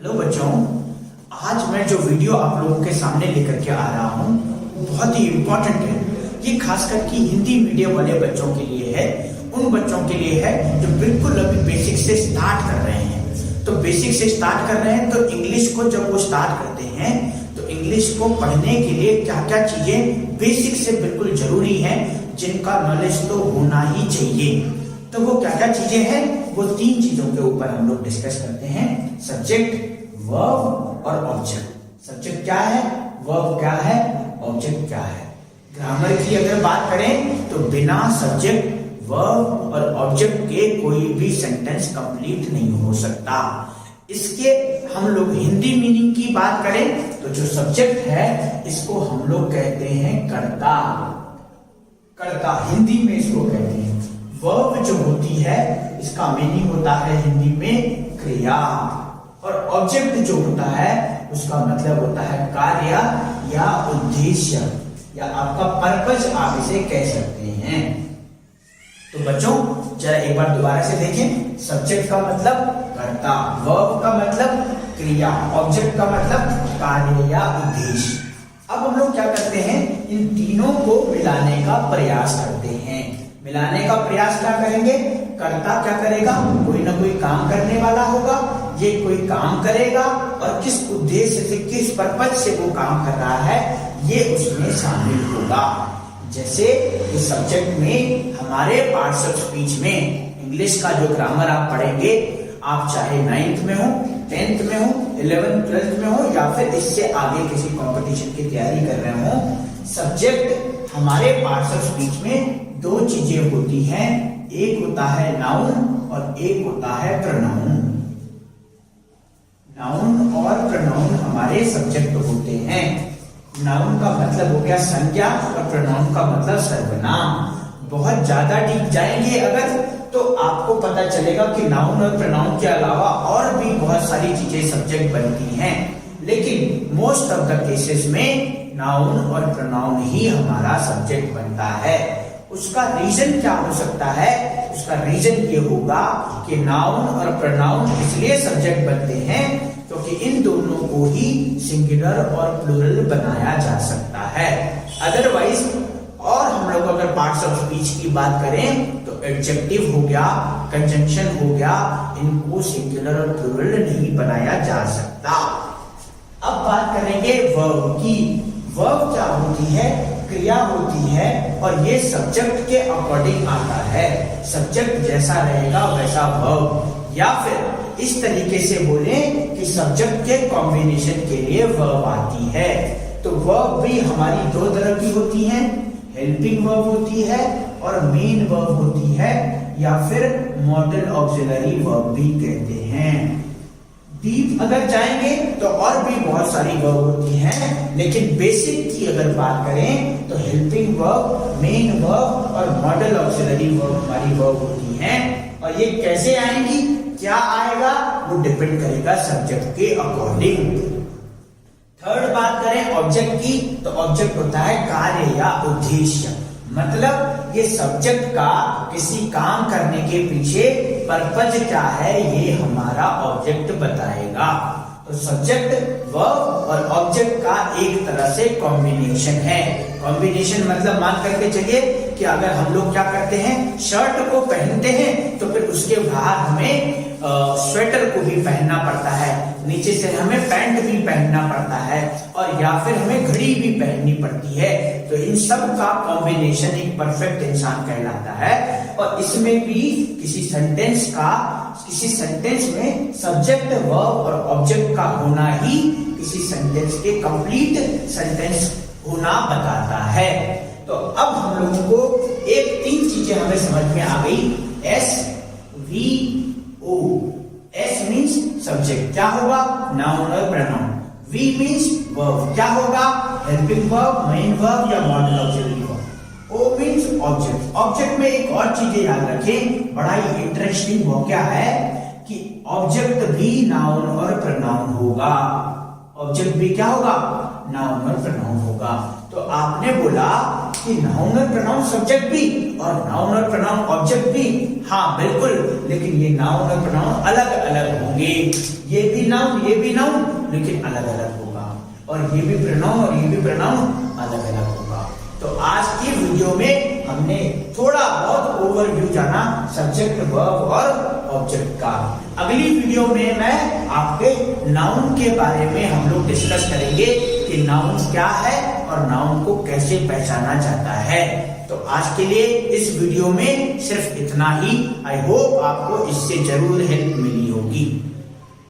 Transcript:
Hello बच्चों, आज मैं जो वीडियो आप लोगों के सामने लेकर के आ रहा हूँ बहुत ही इम्पोर्टेंट है। ये खासकर कि हिंदी मीडियम वाले बच्चों के लिए है, उन बच्चों के लिए है जो बिल्कुल अभी बेसिक से स्टार्ट कर रहे हैं। तो बेसिक से स्टार्ट कर रहे हैं तो इंग्लिश को जब वो स्टार्ट करते हैं तो इंग्लिश को पढ़ने के लिए क्या क्या चीजें बेसिक से बिल्कुल जरूरी हैं, जिनका नॉलेज तो होना ही चाहिए। तो वो क्या क्या चीजें हैं, वो 3 चीजों के ऊपर हम लोग डिस्कस करते हैं। सब्जेक्ट, वर्ब और ऑब्जेक्ट। सब्जेक्ट क्या है, वर्ब क्या है, ऑब्जेक्ट क्या है। ग्रामर की अगर बात करें तो बिना सब्जेक्ट, वर्ब और ऑब्जेक्ट के कोई भी सेंटेंस कंप्लीट नहीं हो सकता। इसके हम लोग हिंदी मीनिंग की बात करें तो जो सब्जेक्ट है इसको हम लोग कहते हैं कर्ता। कर्ता हिंदी में इसको कहते हैं। वर्ब जो होती है इसका मीनिंग होता है हिंदी में क्रिया, और ऑब्जेक्ट जो होता है उसका मतलब होता है कार्य या उद्देश्य या आपका पर्पज, आप इसे कह सकते हैं। तो बच्चों जरा एक बार दोबारा से देखें। सब्जेक्ट का मतलब कर्ता, वर्ब का मतलब क्रिया, ऑब्जेक्ट का मतलब कार्य या उद्देश्य। अब हम लोग क्या करते हैं, इन तीनों को मिलाने का प्रयास करते हैं। मिलाने का प्रयास क्या करेंगे, कर्ता क्या करेगा, कोई ना कोई काम करने वाला होगा, ये कोई काम करेगा और किस उद्देश्य से, किस पर्पज से वो काम कर रहा है ये उसमें शामिल होगा। जैसे इस सब्जेक्ट में हमारे पार्ट्स ऑफ स्पीच में इंग्लिश का जो ग्रामर आप पढ़ेंगे, आप चाहे 9th में हो, 10th में हो, 11th 12th में हो या फिर इससे आगे किसी कंपटीशन की तैयारी कर रहे हो, सब्जेक्ट हमारे पार्ट्स ऑफ स्पीच में 2 चीजें होती हैं। एक होता है नाउन और एक होता है प्रोनाउन। नाउन और प्रोनाउन हमारे सब्जेक्ट होते हैं। नाउन का मतलब हो गया संज्ञा और प्रोनाउन का मतलब सर्वनाम। बहुत ज्यादा डीप जाएंगे अगर तो आपको पता चलेगा कि नाउन और प्रोनाउन के अलावा और भी बहुत सारी चीजें सब्जेक्ट बनती हैं, लेकिन मोस्ट ऑफ द केसेस में नाउन और प्रोनाउन ही हमारा सब्जेक्ट बनता है। उसका रीजन क्या हो सकता है, उसका रीजन ये होगा कि नाउन और प्रोनाउन इसलिए सब्जेक्ट बनते हैं क्योंकि इन दोनों को ही सिंगुलर और प्लूरल बनाया जा सकता है। अदरवाइज और हम लोग अगर पार्ट्स ऑफ स्पीच की बात करें तो एडजेक्टिव हो गया, कंजंक्शन हो गया, इनको सिंगुलर और प्लूरल नहीं बनाया जा सकता। अब बात करेंगे वर्ब की। वर्ब क्या होती है, क्रिया होती है और ये सब्जेक्ट के अकॉर्डिंग आता है। सब्जेक्ट जैसा रहेगा वैसा वर्ब, या फिर इस तरीके से बोले कि सब्जेक्ट के कॉम्बिनेशन के लिए वर्ब आती है। तो वर्ब भी हमारी 2 तरह की होती हैं, हेल्पिंग वर्ब होती है और मेन वर्ब होती है, या फिर मॉडल ऑक्सिलरी वर्ब भी कहते हैं। डीप अगर जाएंगे तो और भी बहुत सारी वर्ब होती हैं, लेकिन बेसिक की अगर बात करें तो हेल्पिंग वर्ब, मेन वर्ब और मॉडल ऑक्सिलरी वर्ब हमारी वर्ब होती हैं। और ये कैसे आएंगी, क्या आएगा, वो डिपेंड करेगा सब्जेक्ट के अकॉर्डिंग। थर्ड बात करें ऑब्जेक्ट की, तो ऑब्जेक्ट होता है कार्य या उद्देश्य। मतलब ये सब्जेक्ट का किसी काम करने के पीछे पर्पज क्या है ये हमारा ऑब्जेक्ट बताएगा। तो सब्जेक्ट, वर्ब और ऑब्जेक्ट का एक तरह से कॉम्बिनेशन है। कॉम्बिनेशन मतलब मान करके चलिए कि अगर हम लोग क्या करते हैं, शर्ट को पहनते हैं तो फिर उसके बाहर हमें स्वेटर को भी पहनना पड़ता है, नीचे से हमें पैंट भी पहनना पड़ता है और या फिर हमें घड़ी भी पहननी पड़ती है। तो इन सब का कॉम्बिनेशन एक परफेक्ट इंसान कहलाता है। और इसमें भी किसी सेंटेंस में सब्जेक्ट, वर्ब और ऑब्जेक्ट का होना ही किसी सेंटेंस के कंप्लीट सेंटेंस होना बताता है। तो अब हम लोगों को 3 चीजें हमें समझ में आ गई। SVO, S मीन्स सब्जेक्ट, क्या होगा, नाउन और प्रोनाउन। V मीन्स वर्ब, क्या होगा, हेल्पिंग वर्ब, मेन वर्ब या model auxiliary verb. O means object. Object में एक और चीजें याद रखें, बड़ा ही इंटरेस्टिंग वो क्या है कि ऑब्जेक्ट भी नाउन और प्रोनाउन होगा। ऑब्जेक्ट भी क्या होगा, नाउन और प्रोनाउन होगा। तो तो आपने बोला कि नाउन और प्रोनाउन सब्जेक्ट भी और नाउन और प्रोनाउन ऑब्जेक्ट भी। हाँ बिल्कुल, लेकिन ये नाउन और प्रोनाउन अलग अलग होंगे। ये भी नाउन लेकिन अलग अलग होगा, और ये भी प्रोनाउन और ये भी प्रोनाउन अलग अलग होगा। तो आज की वीडियो में हमने थोड़ा बहुत ओवरव्यू जाना सब्जेक्ट, वर्ब और ऑब्जेक्ट का। अगली वीडियो में मैं आपके नाउन के बारे में हम लोग डिस्कस करेंगे कि नाउन क्या है और नाउन को कैसे पहचाना जाता है। तो आज के लिए इस वीडियो में सिर्फ इतना ही। आई होप आपको इससे जरूर हेल्प मिली होगी।